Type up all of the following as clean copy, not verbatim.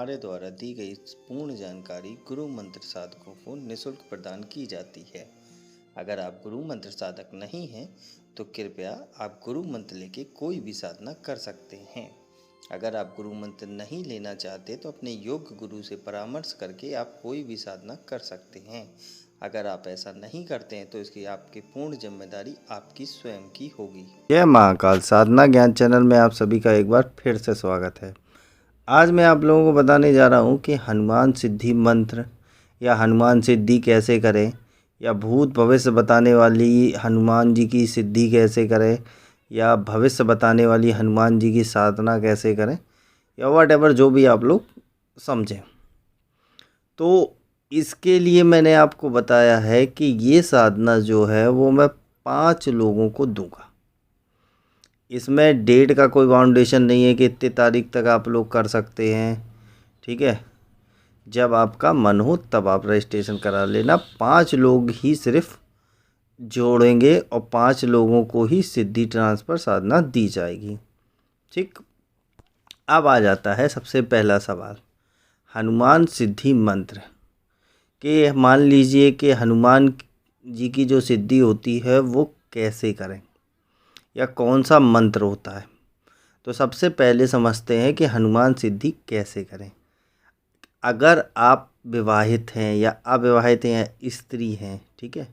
हमारे द्वारा दी गई पूर्ण जानकारी गुरु मंत्र साधकों को निःशुल्क प्रदान की जाती है। अगर आप गुरु मंत्र साधक नहीं हैं तो कृपया आप गुरु मंत्र लेके कोई भी साधना कर सकते हैं। अगर आप गुरु मंत्र नहीं लेना चाहते तो अपने योग्य गुरु से परामर्श करके आप कोई भी साधना कर सकते हैं। अगर आप ऐसा नहीं करते हैं तो इसकी आपकी पूर्ण जिम्मेदारी आपकी स्वयं की होगी। जय महाकाल साधना ज्ञान चैनल में आप सभी का एक बार फिर से स्वागत है। आज मैं आप लोगों को बताने जा रहा हूँ कि हनुमान सिद्धि मंत्र या हनुमान सिद्धि कैसे करें, या भूत भविष्य बताने वाली हनुमान जी की सिद्धि कैसे करें, या भविष्य बताने वाली हनुमान जी की साधना कैसे करें, या व्हाटएवर जो भी आप लोग समझें। तो इसके लिए मैंने आपको बताया है कि ये साधना जो है वो मैं 5 लोगों को दूंगा। इसमें डेट का कोई बाउंडेशन नहीं है कि इतनी तारीख तक आप लोग कर सकते हैं, ठीक है। जब आपका मन हो तब आप रजिस्ट्रेशन करा लेना। 5 लोग ही सिर्फ जोड़ेंगे और 5 लोगों को ही सिद्धि ट्रांसफ़र साधना दी जाएगी, ठीक। अब आ जाता है सबसे पहला सवाल, हनुमान सिद्धि मंत्र कि मान लीजिए कि हनुमान जी की जो सिद्धि होती है वो कैसे करें या कौन सा मंत्र होता है। तो सबसे पहले समझते हैं कि हनुमान सिद्धि कैसे करें। अगर आप विवाहित हैं या अविवाहित हैं या स्त्री हैं, ठीक है,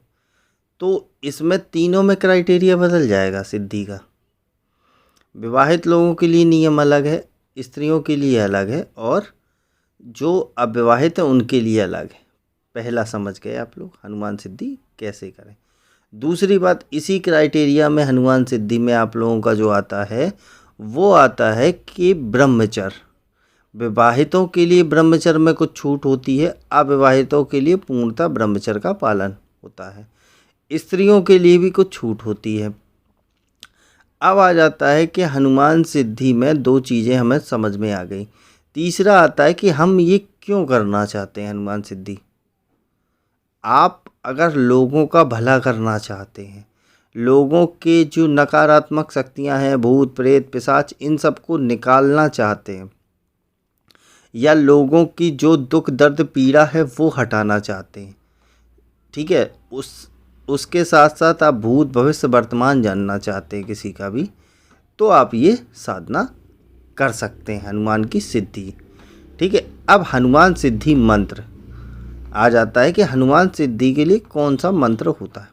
तो इसमें तीनों में क्राइटेरिया बदल जाएगा सिद्धि का। विवाहित लोगों के लिए नियम अलग है, स्त्रियों के लिए अलग है, और जो अविवाहित हैं उनके लिए अलग है। पहला समझ गए आप लोग हनुमान सिद्धि कैसे करें। दूसरी बात, इसी क्राइटेरिया में हनुमान सिद्धि में आप लोगों का जो आता है वो आता है कि ब्रह्मचर्य। विवाहितों के लिए ब्रह्मचर्य में कुछ छूट होती है, अविवाहितों के लिए पूर्णतः ब्रह्मचर्य का पालन होता है। स्त्रियों के लिए भी कुछ छूट होती है। अब आ जाता है कि हनुमान सिद्धि में 2 चीज़ें हमें समझ में आ गई। तीसरा आता है कि हम ये क्यों करना चाहते हैं हनुमान सिद्धि। आप अगर लोगों का भला करना चाहते हैं, लोगों के जो नकारात्मक शक्तियां हैं, भूत प्रेत पिशाच, इन सब को निकालना चाहते हैं, या लोगों की जो दुख दर्द पीड़ा है वो हटाना चाहते हैं, ठीक है, उसके साथ साथ आप भूत भविष्य वर्तमान जानना चाहते हैं किसी का भी, तो आप ये साधना कर सकते हैं हनुमान की सिद्धि, ठीक है। अब हनुमान सिद्धि मंत्र आ जाता है कि हनुमान सिद्धि के लिए कौन सा मंत्र होता है।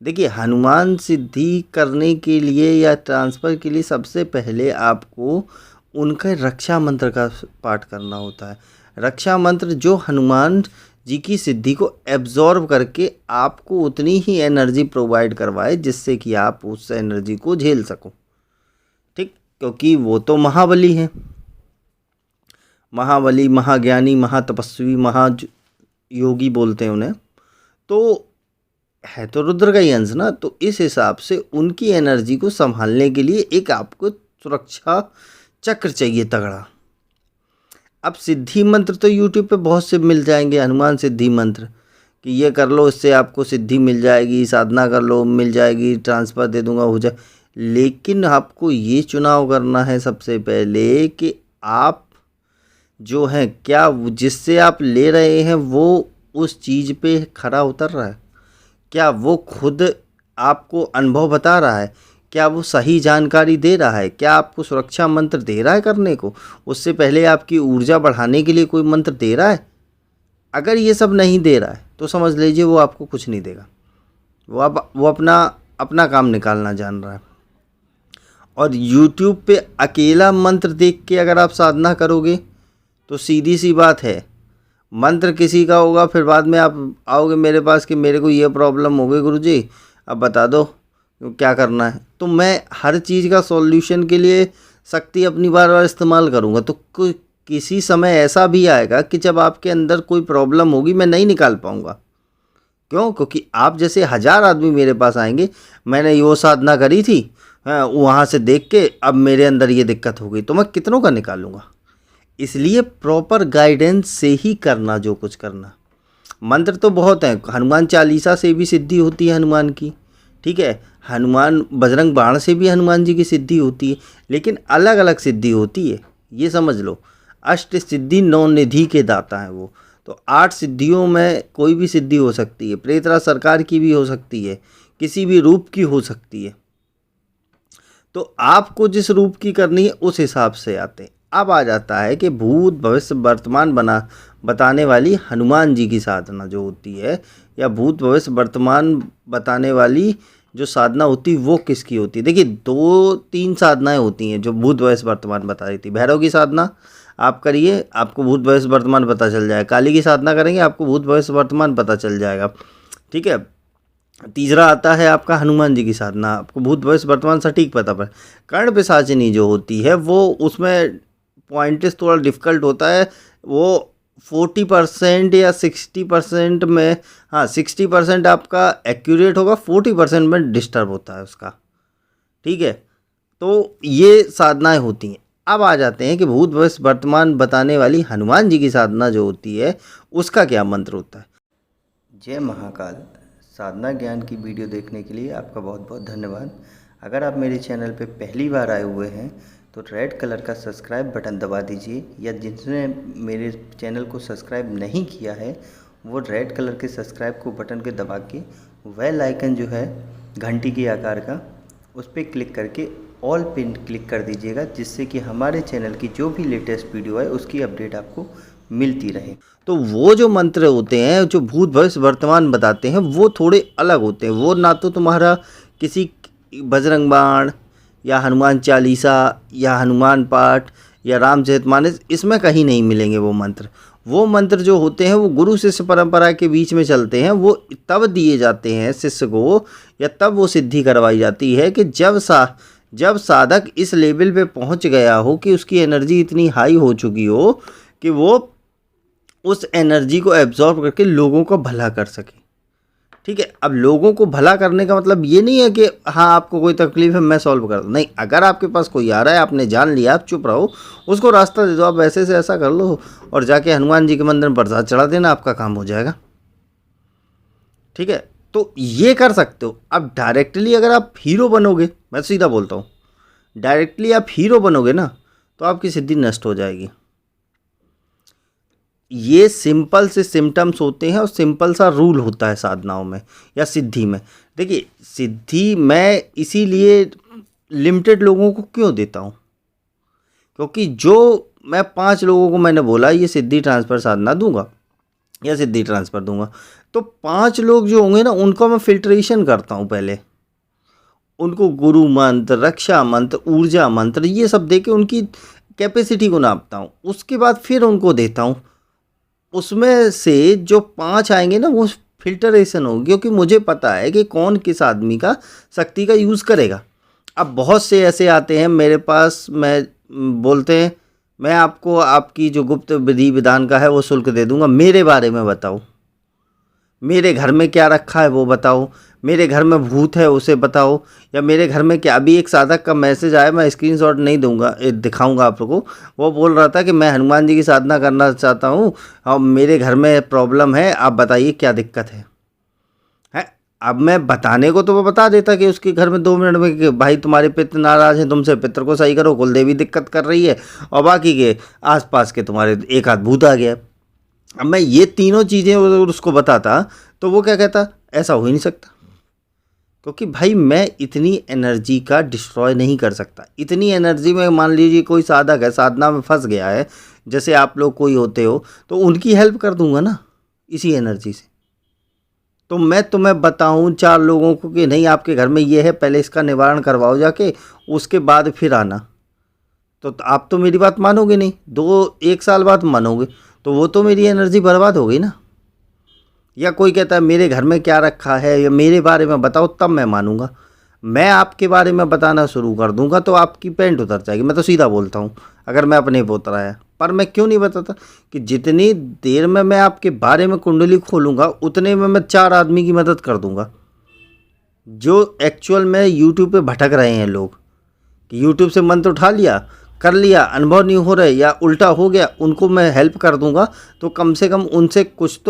देखिए, हनुमान सिद्धि करने के लिए या ट्रांसफ़र के लिए सबसे पहले आपको उनके रक्षा मंत्र का पाठ करना होता है। रक्षा मंत्र जो हनुमान जी की सिद्धि को एब्जॉर्ब करके आपको उतनी ही एनर्जी प्रोवाइड करवाए जिससे कि आप उस एनर्जी को झेल सको, ठीक, क्योंकि वो तो महाबली हैं, महाबली, महाज्ञानी, महातपस्वी, महायोगी बोलते हैं उन्हें, तो है तो रुद्र का ही अंश ना। तो इस हिसाब से उनकी एनर्जी को संभालने के लिए एक आपको सुरक्षा चक्र चाहिए तगड़ा। अब सिद्धि मंत्र तो यूट्यूब पे बहुत से मिल जाएंगे, हनुमान सिद्धि मंत्र कि ये कर लो इससे आपको सिद्धि मिल जाएगी, साधना कर लो मिल जाएगी, ट्रांसफ़र दे दूंगा हो जाए। लेकिन आपको ये चुनाव करना है सबसे पहले कि आप जो हैं, क्या जिससे आप ले रहे हैं वो उस चीज़ पे खरा उतर रहा है, क्या वो खुद आपको अनुभव बता रहा है, क्या वो सही जानकारी दे रहा है, क्या आपको सुरक्षा मंत्र दे रहा है करने को, उससे पहले आपकी ऊर्जा बढ़ाने के लिए कोई मंत्र दे रहा है। अगर ये सब नहीं दे रहा है तो समझ लीजिए वो आपको कुछ नहीं देगा, वो अपना काम निकालना जान रहा है। और YouTube पे अकेला मंत्र देख के अगर आप साधना करोगे तो सीधी सी बात है, मंत्र किसी का होगा, फिर बाद में आप आओगे मेरे पास कि मेरे को ये प्रॉब्लम हो गई गुरुजी, अब बता दो क्या करना है। तो मैं हर चीज़ का सॉल्यूशन के लिए शक्ति अपनी बार बार इस्तेमाल करूँगा, तो किसी समय ऐसा भी आएगा कि जब आपके अंदर कोई प्रॉब्लम होगी मैं नहीं निकाल पाऊँगा। क्यों? क्योंकि आप जैसे 1000 आदमी मेरे पास आएंगे, मैंने यो साधना करी थी, वहाँ से देख के अब मेरे अंदर ये दिक्कत हो गई, तो मैं कितनों का निकालूंगा। इसलिए प्रॉपर गाइडेंस से ही करना जो कुछ करना। मंत्र तो बहुत हैं, हनुमान चालीसा से भी सिद्धि होती है हनुमान की, ठीक है, हनुमान बजरंग बाण से भी हनुमान जी की सिद्धि होती है, लेकिन अलग अलग सिद्धि होती है, ये समझ लो। अष्ट सिद्धि 9 निधि के दाता हैं वो। तो 8 सिद्धियों में कोई भी सिद्धि हो सकती है, प्रेतराज सरकार की भी हो सकती है, किसी भी रूप की हो सकती है। तो आपको जिस रूप की करनी है उस हिसाब से आते हैं। अब आ जाता है कि भूत भविष्य वर्तमान बताने वाली हनुमान जी की साधना जो होती है, या भूत भविष्य वर्तमान बताने वाली जो साधना होती है वो किसकी होती है। देखिए 2-3 साधनाएं होती हैं जो भूत भविष्य वर्तमान बता रही थी। भैरव की साधना आप करिए, आपको भूत भविष्य वर्तमान पता चल जाएगा। काली की साधना करेंगे, आपको भूत भविष्य वर्तमान पता चल जाएगा। ठीक है। तीसरा आता है आपका हनुमान जी की साधना, आपको भूत भविष्य वर्तमान सटीक पता पर। कर्ण पिशाचिनी जो होती है वो, उसमें पॉइंट्स थोड़ा डिफिकल्ट होता है। वो 40% या 60% में, हाँ 60% आपका एक्यूरेट होगा, 40% में डिस्टर्ब होता है उसका। ठीक है। तो ये साधनाएं होती हैं। अब आ जाते हैं कि भूत भविष्य वर्तमान बताने वाली हनुमान जी की साधना जो होती है उसका क्या मंत्र होता है। जय महाकाल। साधना ज्ञान की वीडियो देखने के लिए आपका बहुत बहुत धन्यवाद। अगर आप मेरे चैनल पर पहली बार आए हुए हैं तो रेड कलर का सब्सक्राइब बटन दबा दीजिए, या जिसने मेरे चैनल को सब्सक्राइब नहीं किया है वो रेड कलर के सब्सक्राइब को बटन के दबा के बेल आइकन जो है घंटी के आकार का, उस पर क्लिक करके ऑल पिन क्लिक कर दीजिएगा, जिससे कि हमारे चैनल की जो भी लेटेस्ट वीडियो है उसकी अपडेट आपको मिलती रहे। तो वो जो मंत्र होते हैं जो भूत भविष्य वर्तमान बताते हैं वो थोड़े अलग होते हैं। वो ना तो तुम्हारा किसी बजरंग बाण या हनुमान चालीसा या हनुमान पाठ या रामचरितमानस, इसमें कहीं नहीं मिलेंगे वो मंत्र। वो मंत्र जो होते हैं वो गुरु शिष्य परंपरा के बीच में चलते हैं। वो तब दिए जाते हैं शिष्य को, या तब वो सिद्धि करवाई जाती है कि जब साधक इस लेवल पे पहुंच गया हो कि उसकी एनर्जी इतनी हाई हो चुकी हो कि वो उस एनर्जी को एब्जॉर्ब करके लोगों को भला कर सके। ठीक है। अब लोगों को भला करने का मतलब ये नहीं है कि हाँ आपको कोई तकलीफ है मैं सॉल्व कर दूँ, नहीं। अगर आपके पास कोई आ रहा है, आपने जान लिया, आप चुप रहो, उसको रास्ता दे दो, आप ऐसे से ऐसा कर लो और जाके हनुमान जी के मंदिर में प्रसाद चढ़ा देना, आपका काम हो जाएगा। ठीक है। तो ये कर सकते हो। अब डायरेक्टली अगर आप हीरो बनोगे, मैं सीधा बोलता हूँ, डायरेक्टली आप हीरो बनोगे ना तो आपकी सिद्धि नष्ट हो जाएगी। ये सिंपल से सिम्टम्स होते हैं और सिंपल सा रूल होता है साधनाओं में या सिद्धि में। देखिए सिद्धि मैं इसीलिए लिमिटेड लोगों को क्यों देता हूँ, क्योंकि जो मैं 5 लोगों को मैंने बोला ये सिद्धि ट्रांसफ़र साधना दूंगा या सिद्धि ट्रांसफ़र दूंगा, तो 5 लोग जो होंगे ना उनको मैं फिल्ट्रेशन करता हूँ। पहले उनको गुरु मंत्र, रक्षा मंत्र, ऊर्जा मंत्र ये सब दे के उनकी कैपेसिटी को नापता हूँ। उसके बाद फिर उनको देता हूँ। उसमें से जो 5 आएंगे ना वो फिल्टरेशन होगी, क्योंकि मुझे पता है कि कौन किस आदमी का शक्ति का यूज़ करेगा। अब बहुत से ऐसे आते हैं मेरे पास, मैं बोलते हैं मैं आपको आपकी जो गुप्त विधि विधान का है वो शुल्क दे दूंगा, मेरे बारे में बताओ, मेरे घर में क्या रखा है वो बताओ, मेरे घर में भूत है उसे बताओ, या मेरे घर में क्या। अभी एक साधक का मैसेज आया, मैं स्क्रीनशॉट नहीं दूंगा, दिखाऊंगा आप लोगों को। वो बोल रहा था कि मैं हनुमान जी की साधना करना चाहता हूँ और मेरे घर में प्रॉब्लम है, आप बताइए क्या दिक्कत है। अब मैं बताने को तो वो बता देता कि उसके घर में 2 मिनट में कि भाई तुम्हारे पित्र नाराज हैं तुमसे, पित्र को सही करो, कुलदेवी दिक्कत कर रही है, और बाकी के आसपास के तुम्हारे एक आध भूत आ गया। अब मैं ये तीनों चीज़ें उसको बताता तो वो क्या कहता, ऐसा हो ही नहीं सकता, क्योंकि भाई मैं इतनी एनर्जी का डिस्ट्रॉय नहीं कर सकता। इतनी एनर्जी में मान लीजिए कोई साधक है साधना में फंस गया है, जैसे आप लोग कोई होते हो, तो उनकी हेल्प कर दूंगा ना इसी एनर्जी से। तो मैं तुम्हें बताऊं 4 लोगों को कि नहीं आपके घर में ये है, पहले इसका निवारण करवाओ जाके, उसके बाद फिर आना, तो आप तो मेरी बात मानोगे नहीं, 1 साल बाद मानोगे, तो वो तो मेरी एनर्जी बर्बाद हो गई ना। या कोई कहता है मेरे घर में क्या रखा है या मेरे बारे में बताओ, तब मैं मानूंगा। मैं आपके बारे में बताना शुरू कर दूंगा तो आपकी पैंट उतर जाएगी। मैं तो सीधा बोलता हूँ, अगर मैं अपने पे उतर आया। पर मैं क्यों नहीं बताता कि जितनी देर में मैं आपके बारे में कुंडली खोलूँगा उतने में मैं 4 आदमी की मदद कर दूँगा, जो एक्चुअल में यूट्यूब पे भटक रहे हैं लोग, कि यूट्यूब से मंत्र उठा लिया, कर लिया, अनुभव नहीं हो रहे या उल्टा हो गया, उनको मैं हेल्प कर दूंगा। तो कम से कम उनसे कुछ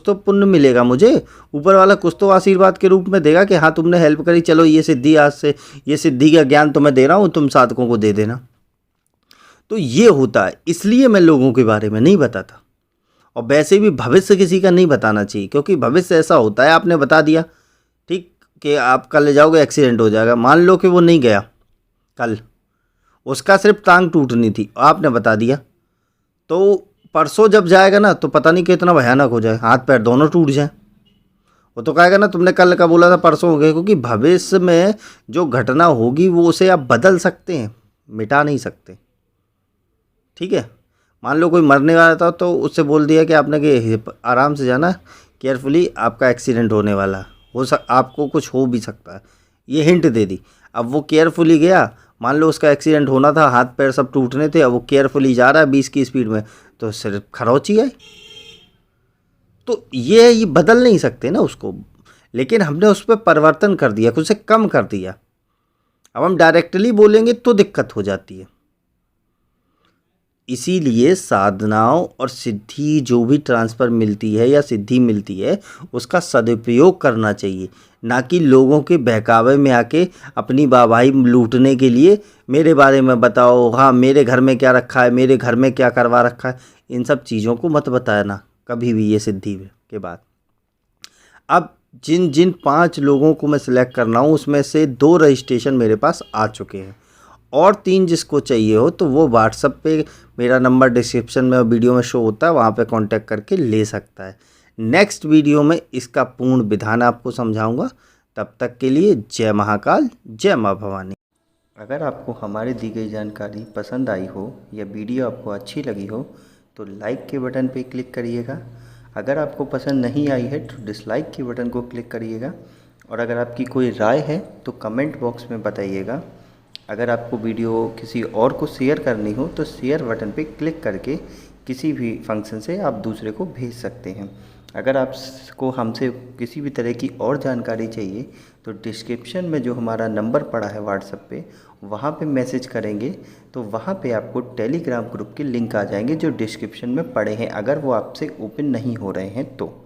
तो पुण्य मिलेगा मुझे, ऊपर वाला कुछ तो आशीर्वाद के रूप में देगा कि हाँ तुमने हेल्प करी, चलो ये सिद्धि, आज से ये सिद्धि का ज्ञान तुम्हें दे रहा हूँ, तुम साधकों को दे देना। तो ये होता है, इसलिए मैं लोगों के बारे में नहीं बताता। और वैसे भी भविष्य किसी का नहीं बताना चाहिए, क्योंकि भविष्य ऐसा होता है, आपने बता दिया ठीक कि आप कल ले जाओगे एक्सीडेंट हो जाएगा, मान लो कि वो नहीं गया कल, उसका सिर्फ टांग टूटनी थी, आपने बता दिया, तो परसों जब जाएगा ना तो पता नहीं कितना भयानक हो जाए, हाथ पैर दोनों टूट जाए। वो तो कहेगा ना तुमने कल का बोला था परसों हो गया, क्योंकि भविष्य में जो घटना होगी वो उसे आप बदल सकते हैं, मिटा नहीं सकते। ठीक है, मान लो कोई मरने वाला था तो उससे बोल दिया कि आपने कि आराम से जाना, केयरफुली, आपका एक्सीडेंट होने वाला है, आपको कुछ हो भी सकता है, ये हिंट दे दी। अब वो केयरफुली गया, मान लो उसका एक्सीडेंट होना था, हाथ पैर सब टूटने थे, अब वो केयरफुली जा रहा है 20 की स्पीड में, तो सिर्फ खरोंची आई। तो ये बदल नहीं सकते ना उसको, लेकिन हमने उस पर परिवर्तन कर दिया, उसे कम कर दिया। अब हम डायरेक्टली बोलेंगे तो दिक्कत हो जाती है। इसीलिए साधनाओं और सिद्धि जो भी ट्रांसफ़र मिलती है या सिद्धि मिलती है, उसका सदुपयोग करना चाहिए, ना कि लोगों के बहकावे में आके अपनी वाहवाही लूटने के लिए मेरे बारे में बताओ, हाँ मेरे घर में क्या रखा है, मेरे घर में क्या करवा रखा है, इन सब चीज़ों को मत बताना कभी भी ये सिद्धि के बाद। अब जिन जिन 5 लोगों को मैं सिलेक्ट करना हूँ उसमें से 2 रजिस्ट्रेशन मेरे पास आ चुके हैं, और 3 जिसको चाहिए हो तो वो व्हाट्सएप पे मेरा नंबर डिस्क्रिप्शन में और वीडियो में शो होता है, वहाँ पे कांटेक्ट करके ले सकता है। नेक्स्ट वीडियो में इसका पूर्ण विधान आपको समझाऊंगा। तब तक के लिए जय महाकाल, जय माँ भवानी। अगर आपको हमारी दी गई जानकारी पसंद आई हो या वीडियो आपको अच्छी लगी हो तो लाइक के बटन पे क्लिक करिएगा। अगर आपको पसंद नहीं आई है तो डिसलाइक के बटन को क्लिक करिएगा। और अगर आपकी कोई राय है तो कमेंट बॉक्स में बताइएगा। अगर आपको वीडियो किसी और को शेयर करनी हो तो शेयर बटन पे क्लिक करके किसी भी फंक्शन से आप दूसरे को भेज सकते हैं। अगर आपको हमसे किसी भी तरह की और जानकारी चाहिए तो डिस्क्रिप्शन में जो हमारा नंबर पड़ा है व्हाट्सएप पे, वहाँ पे मैसेज करेंगे तो वहाँ पे आपको टेलीग्राम ग्रुप के लिंक आ जाएंगे जो डिस्क्रिप्शन में पड़े हैं, अगर वो आपसे ओपन नहीं हो रहे हैं तो।